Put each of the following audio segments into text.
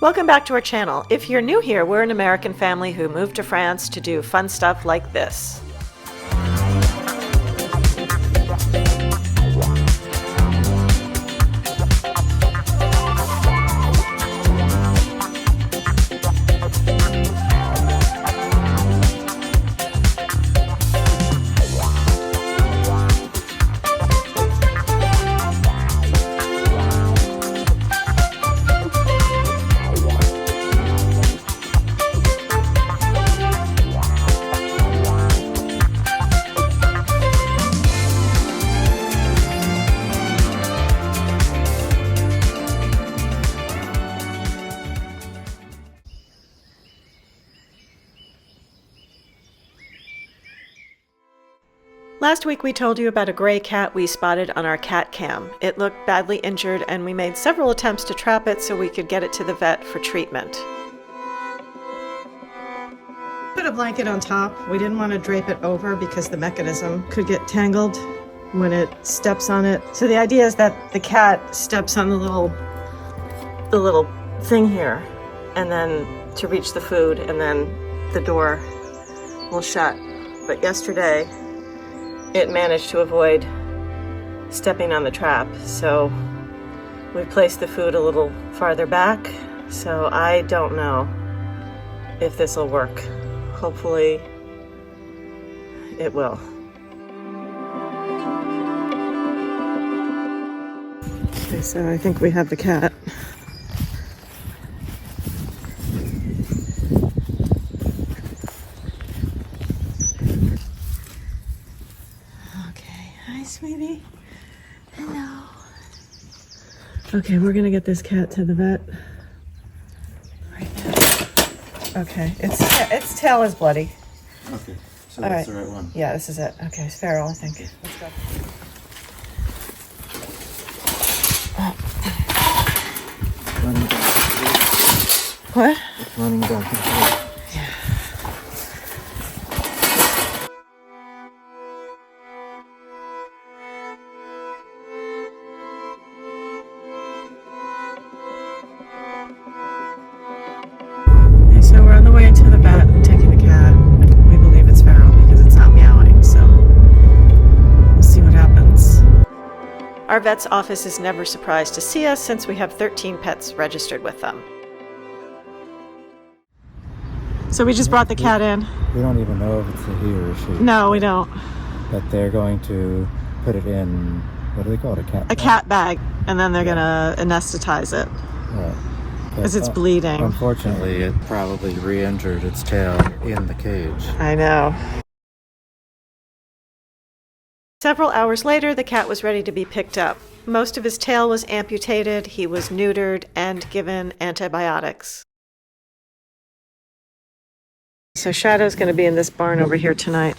Welcome back to our channel. If you're new here, we're an American family who moved to France to do fun stuff like this. Last week we told you about a gray cat we spotted on our cat cam. It looked badly injured and we made several attempts to trap it so we could get it to the vet for treatment. Put a blanket on top. We didn't want to drape it over because the mechanism could get tangled when it steps on it. So the idea is that the cat steps on the little thing here and then to reach the food, and then the door will shut. But yesterday it managed to avoid stepping on the trap, so we placed the food a little farther back. So I don't know if this will work. Hopefully it will. Okay, so I think we have the cat. Sweetie. Hello. Okay, we're gonna get this cat to the vet right now. Okay, its tail is bloody. Okay, so All that's right. the right one. Yeah, this is it. Okay, it's feral, I think. Okay. Let's go. Running down. What? It's running down. So we're on the way to the vet, taking the cat. We believe it's feral because it's not meowing, so we'll see what happens. Our vet's office is never surprised to see us since we have 13 pets registered with them. So we just brought the cat in. We don't even know if it's a he or a she. No, we don't. But they're going to put it in, what do they call it, a cat A bag? cat bag, and then they're gonna anesthetize it Right. because it's bleeding. Unfortunately, it probably re-injured its tail in the cage. I know. Several hours later, the cat was ready to be picked up. Most of his tail was amputated, he was neutered, and given antibiotics. So Shadow's going to be in this barn over here tonight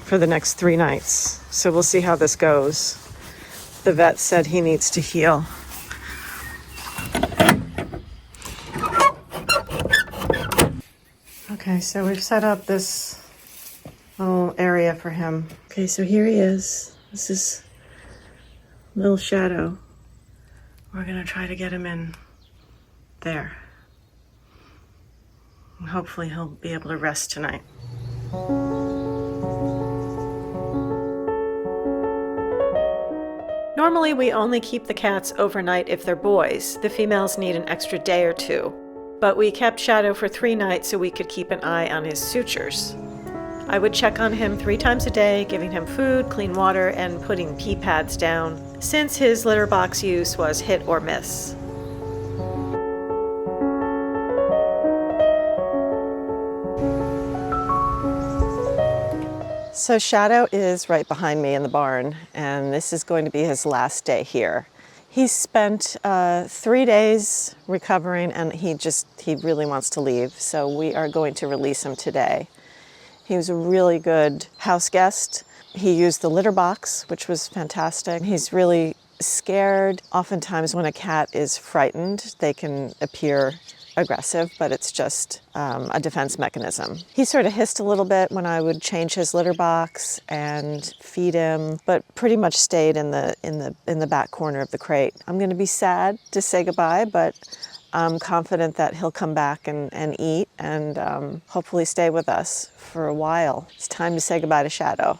for the next 3 nights. So we'll see how this goes. The vet said he needs to heal. Okay, so we've set up this little area for him. Okay, so here he is. This is little Shadow. We're going to try to get him in there. Hopefully he'll be able to rest tonight. Normally, we only keep the cats overnight if they're boys. The females need an extra day or 2. But we kept Shadow for 3 nights so we could keep an eye on his sutures. I would check on him 3 times a day, giving him food, clean water, and putting pee pads down, since his litter box use was hit or miss. So Shadow is right behind me in the barn, and this is going to be his last day here. He's spent 3 days recovering, and he really wants to leave, so we are going to release him today. He was a really good house guest. He used the litter box, which was fantastic. He's really scared. Oftentimes when a cat is frightened, they can appear aggressive, but it's just a defense mechanism. He sort of hissed a little bit when I would change his litter box and feed him, but pretty much stayed in the back corner of the crate. I'm going to be sad to say goodbye, but I'm confident that he'll come back and eat and hopefully stay with us for a while. It's time to say goodbye to Chateau.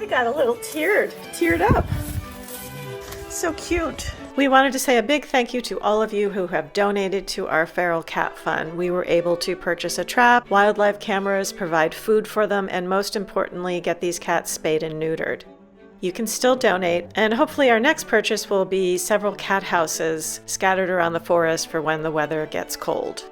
Got a little teared up. So cute. We wanted to say a big thank you to all of you who have donated to our feral cat fund. We were able to purchase a trap, wildlife cameras, provide food for them, and most importantly, get these cats spayed and neutered. You can still donate, and hopefully our next purchase will be several cat houses scattered around the forest for when the weather gets cold.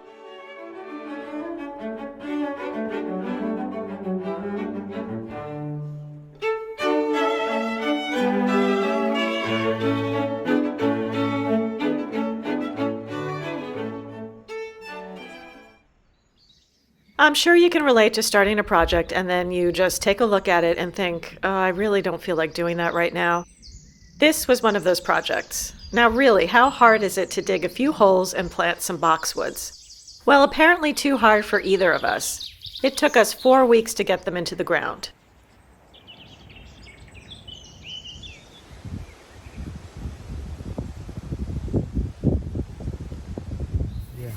I'm sure you can relate to starting a project and then you just take a look at it and think, oh, I really don't feel like doing that right now. This was one of those projects. Now really, how hard is it to dig a few holes and plant some boxwoods? Well, apparently too hard for either of us. It took us 4 weeks to get them into the ground. Yeah.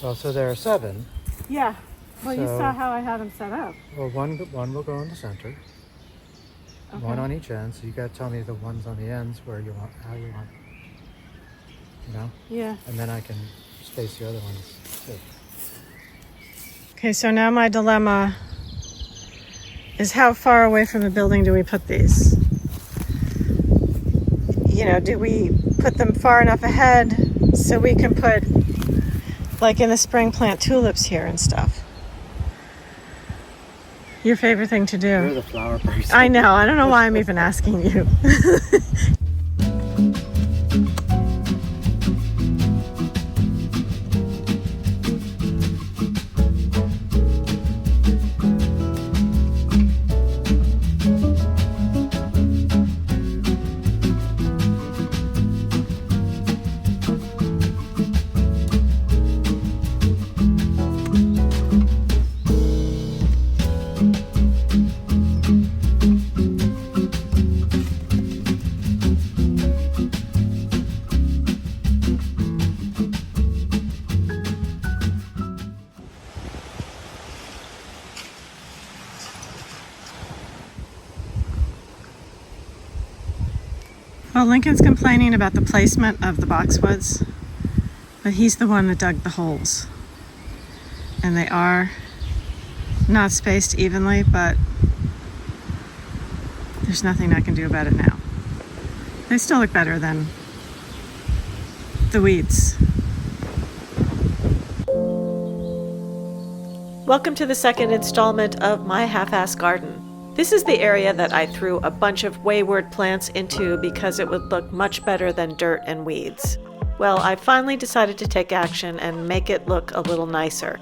Well, so there are 7. Yeah. Well, you So- saw how I had them set up. Well, one will go in the center. Okay. One on each end. So you got to tell me the ones on the ends where you want, how you want. You know? Yeah. And then I can space the other ones too. Okay, so now my dilemma is how far away from the building do we put these? You know, do we put them far enough ahead so we can put, like in the spring, plant tulips here and stuff? Your favorite thing to You're do. the flower person. I know, I don't know why I'm even asking you. Well, Lincoln's complaining about the placement of the boxwoods, but he's the one that dug the holes. And they are not spaced evenly, but there's nothing I can do about it now. They still look better than the weeds. Welcome to the second installment of my half-ass garden. This is the area that I threw a bunch of wayward plants into because it would look much better than dirt and weeds. Well, I finally decided to take action and make it look a little nicer.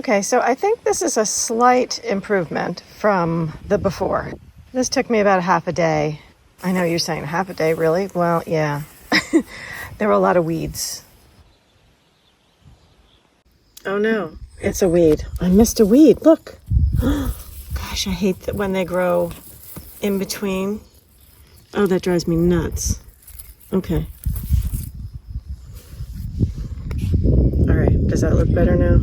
Okay, so I think this is a slight improvement from the before. This took me about half a day. I know you're saying half a day, really? Well, yeah. There were a lot of weeds. Oh no, it's a weed. I missed a weed. Look. Gosh, I hate that when they grow in between. Oh, that drives me nuts. Okay. All right, does that look better now?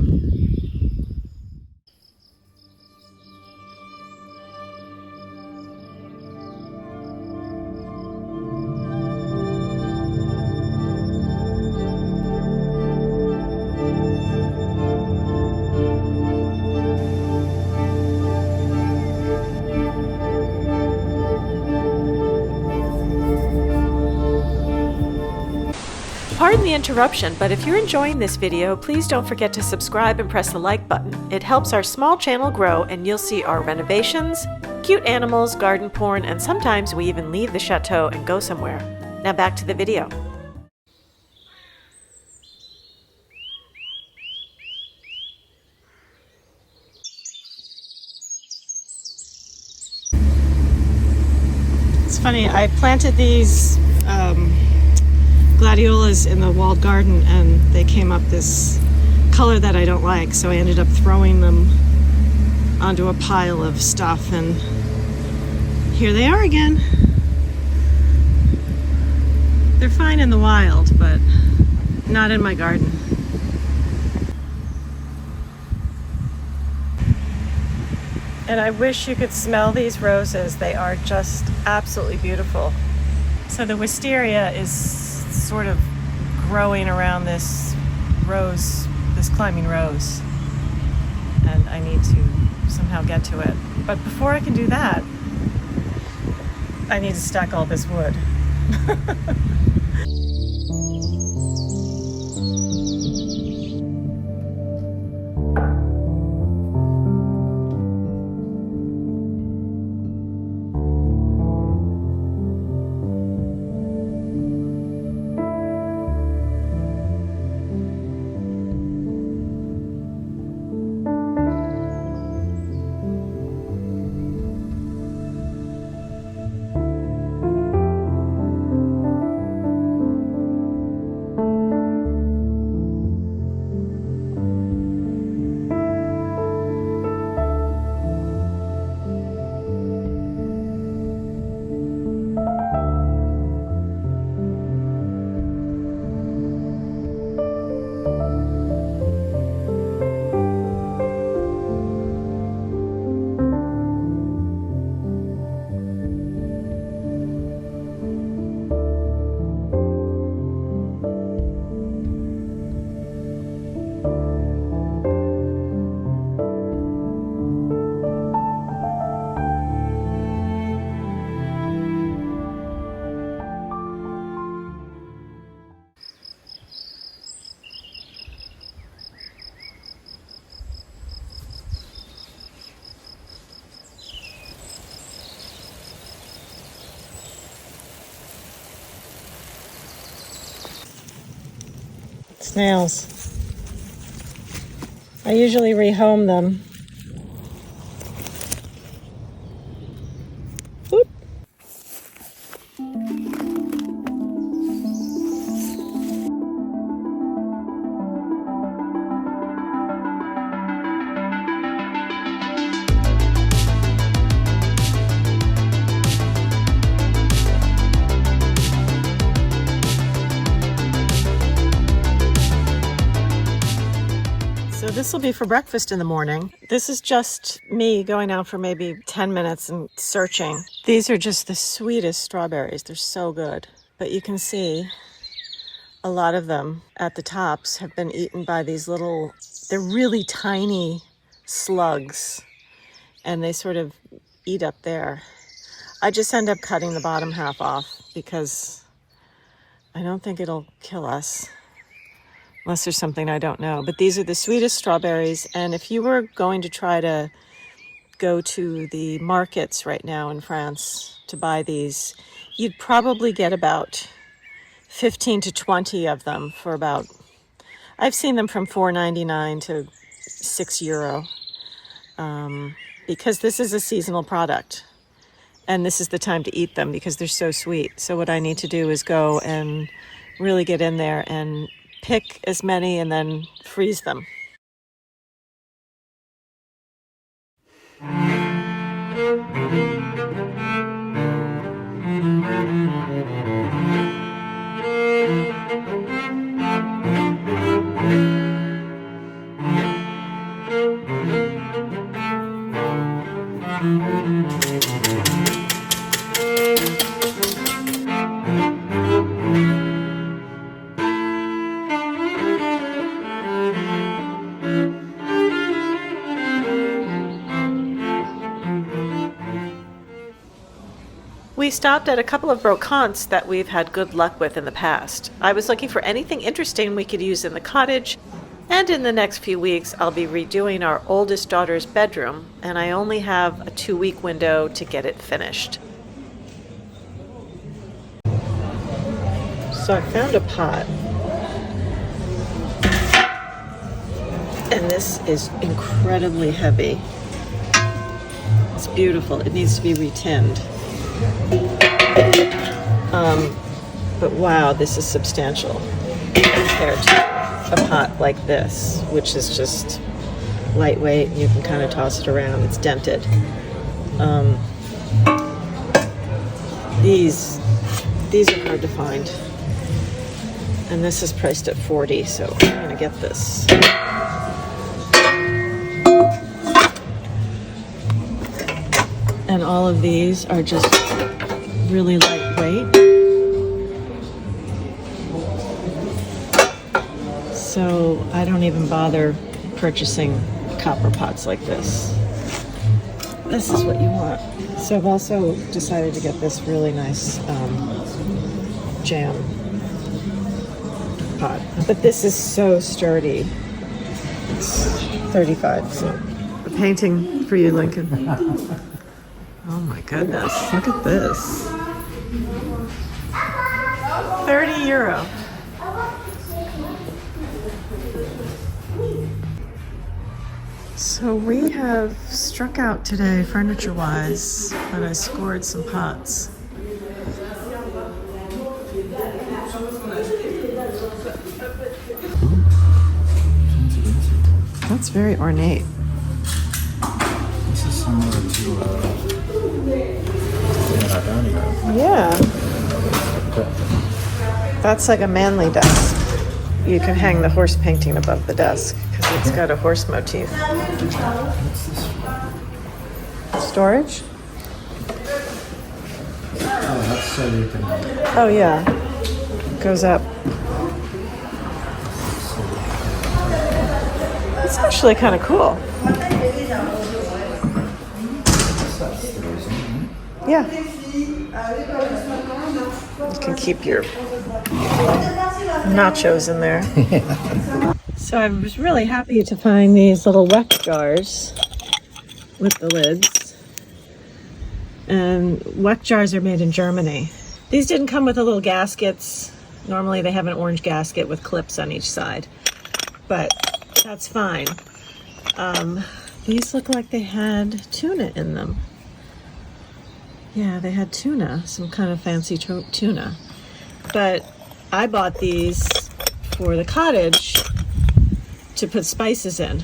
Pardon the interruption, but if you're enjoying this video, please don't forget to subscribe and press the like button. It helps our small channel grow, and you'll see our renovations, cute animals, garden porn, and sometimes we even leave the chateau and go somewhere. Now back to the video. It's funny, I planted these gladiolas in the walled garden and they came up this color that I don't like, so I ended up throwing them onto a pile of stuff, and here they are again. They're fine in the wild, but not in my garden. And I wish you could smell these roses. They are just absolutely beautiful. So the wisteria is sort of growing around this rose, this climbing rose. And I need to somehow get to it. But before I can do that, I need to stack all this wood. Snails. I usually rehome them. Whoop. So this will be for breakfast in the morning. This is just me going out for maybe 10 minutes and searching. These are just the sweetest strawberries. They're so good. But you can see a lot of them at the tops have been eaten by these little, they're really tiny slugs, and they sort of eat up there. I just end up cutting the bottom half off because I don't think it'll kill us. Unless there's something I don't know. But these are the sweetest strawberries. And if you were going to try to go to the markets right now in France to buy these, you'd probably get about 15 to 20 of them for about, I've seen them from $4.99 to €6, because this is a seasonal product. And this is the time to eat them because they're so sweet. So what I need to do is go and really get in there and pick as many and then freeze them. We stopped at a couple of brocantes that we've had good luck with in the past. I was looking for anything interesting we could use in the cottage, and in the next few weeks I'll be redoing our oldest daughter's bedroom, and I only have a 2-week window to get it finished. So I found a pot, and this is incredibly heavy. It's beautiful. It needs to be retinned. But wow, this is substantial compared to a pot like this, which is just lightweight and you can kind of toss it around. It's dented. These are hard to find, and this is priced at $40, so I'm gonna get this. And all of these are just really lightweight. So I don't even bother purchasing copper pots like this. This is what you want. So I've also decided to get this really nice jam pot. But this is so sturdy. It's $35. So a painting for you, Lincoln. Oh my goodness, look at this. €30. So we have struck out today furniture-wise, but I scored some pots. That's very ornate. This is similar to Yeah. That's like a manly desk. You can hang the horse painting above the desk because it's got a horse motif. What's this for? Storage? Oh, that's so you can. Oh yeah. Goes up. It's actually kind of cool. Yeah. You can keep your nachos in there. So I was really happy to find these little weck jars with the lids. And weck jars are made in Germany. These didn't come with the little gaskets. Normally they have an orange gasket with clips on each side, but that's fine. These look like they had tuna in them. Yeah, they had tuna, some kind of fancy tuna. But I bought these for the cottage to put spices in.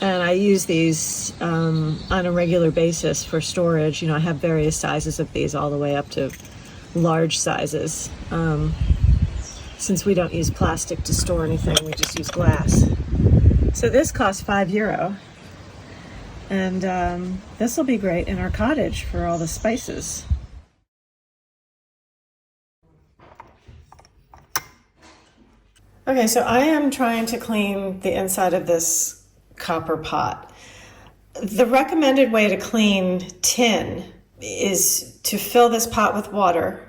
And I use these on a regular basis for storage. You know, I have various sizes of these all the way up to large sizes. Since we don't use plastic to store anything, we just use glass. So this costs €5. And this will be great in our cottage for all the spices. Okay, so I am trying to clean the inside of this copper pot. The recommended way to clean tin is to fill this pot with water,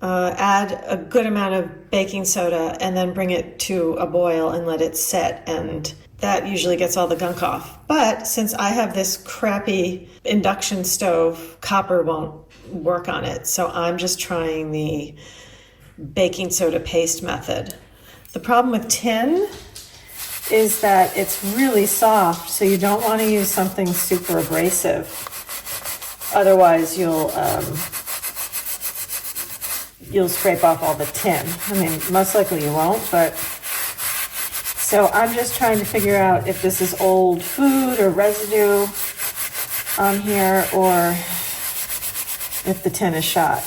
add a good amount of baking soda, and then bring it to a boil and let it set, and that usually gets all the gunk off. But since I have this crappy induction stove, copper won't work on it, so I'm just trying the baking soda paste method. The problem with tin is that it's really soft, so you don't want to use something super abrasive. Otherwise, you'll scrape off all the tin. I mean, most likely you won't, but so I'm just trying to figure out if this is old food or residue on here, or if the tin is shot.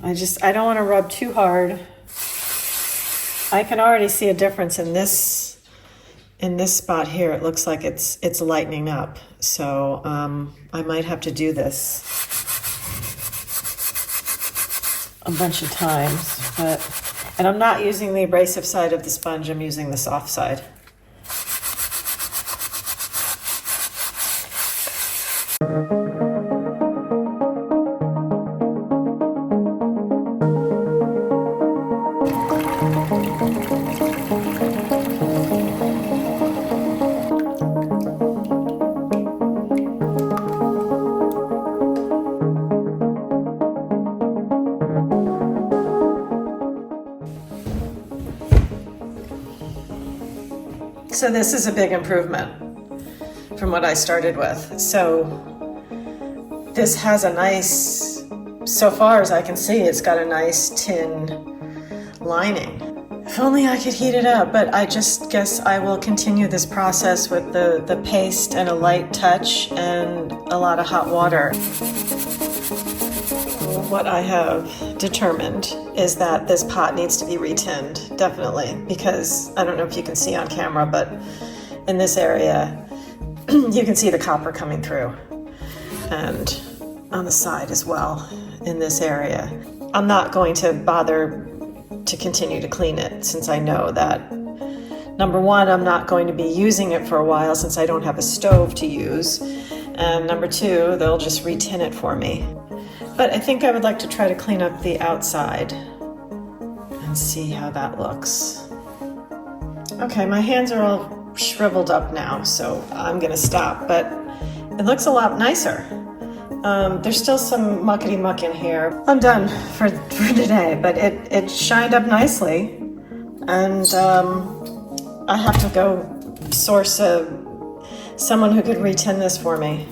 I don't want to rub too hard. I can already see a difference in this spot here. It looks like it's lightening up. So I might have to do this a bunch of times, and I'm not using the abrasive side of the sponge, I'm using the soft side. So this is a big improvement from what I started with. So this has a nice, so far as I can see, it's got a nice tin lining. If only I could heat it up, but I just guess I will continue this process with the paste and a light touch and a lot of hot water. What I have determined is that this pot needs to be retinned, definitely, because I don't know if you can see on camera, but in this area, you can see the copper coming through, and on the side as well, in this area. I'm not going to bother to continue to clean it, since I know that, number one, I'm not going to be using it for a while since I don't have a stove to use, and number two, they'll just retin it for me. But I think I would like to try to clean up the outside and see how that looks. Okay, my hands are all shriveled up now, so I'm gonna stop, but it looks a lot nicer. There's still some muckety muck in here. I'm done for today, but it shined up nicely, and I have to go source someone who could retin this for me.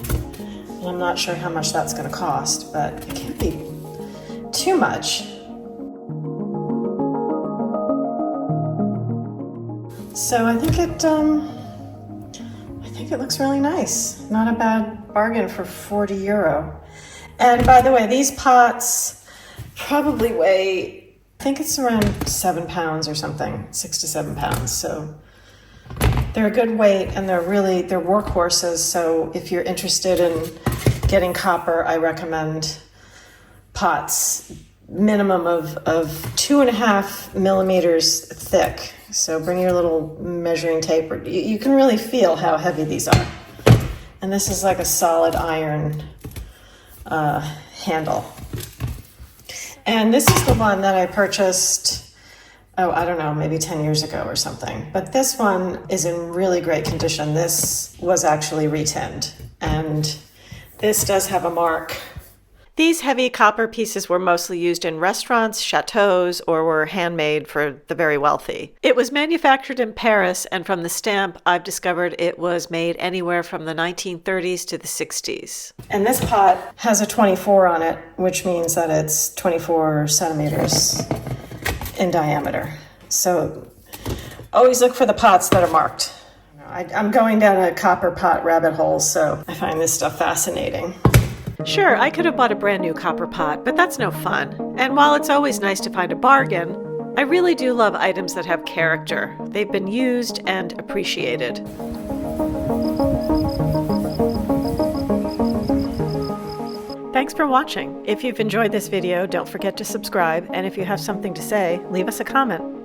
I'm not sure how much that's going to cost, but it can't be too much. So I think it looks really nice. Not a bad bargain for €40. And by the way, these pots probably weigh, I think it's around 7 pounds or something, 6 to 7 pounds. So they're a good weight, and they're workhorses. So if you're interested in getting copper, I recommend pots minimum of 2.5 millimeters thick. So bring your little measuring tape. You can really feel how heavy these are. And this is like a solid iron handle. And this is the one that I purchased, I don't know, maybe 10 years ago or something. But this one is in really great condition. This was actually retinned, and this does have a mark. These heavy copper pieces were mostly used in restaurants, chateaus, or were handmade for the very wealthy. It was manufactured in Paris, and from the stamp, I've discovered it was made anywhere from the 1930s to the 60s. And this pot has a 24 on it, which means that it's 24 centimeters in diameter. So always look for the pots that are marked. I'm going down a copper pot rabbit hole, so I find this stuff fascinating. Sure, I could have bought a brand new copper pot, but that's no fun. And while it's always nice to find a bargain, I really do love items that have character. They've been used and appreciated. Thanks for watching. If you've enjoyed this video, don't forget to subscribe, and if you have something to say, leave us a comment.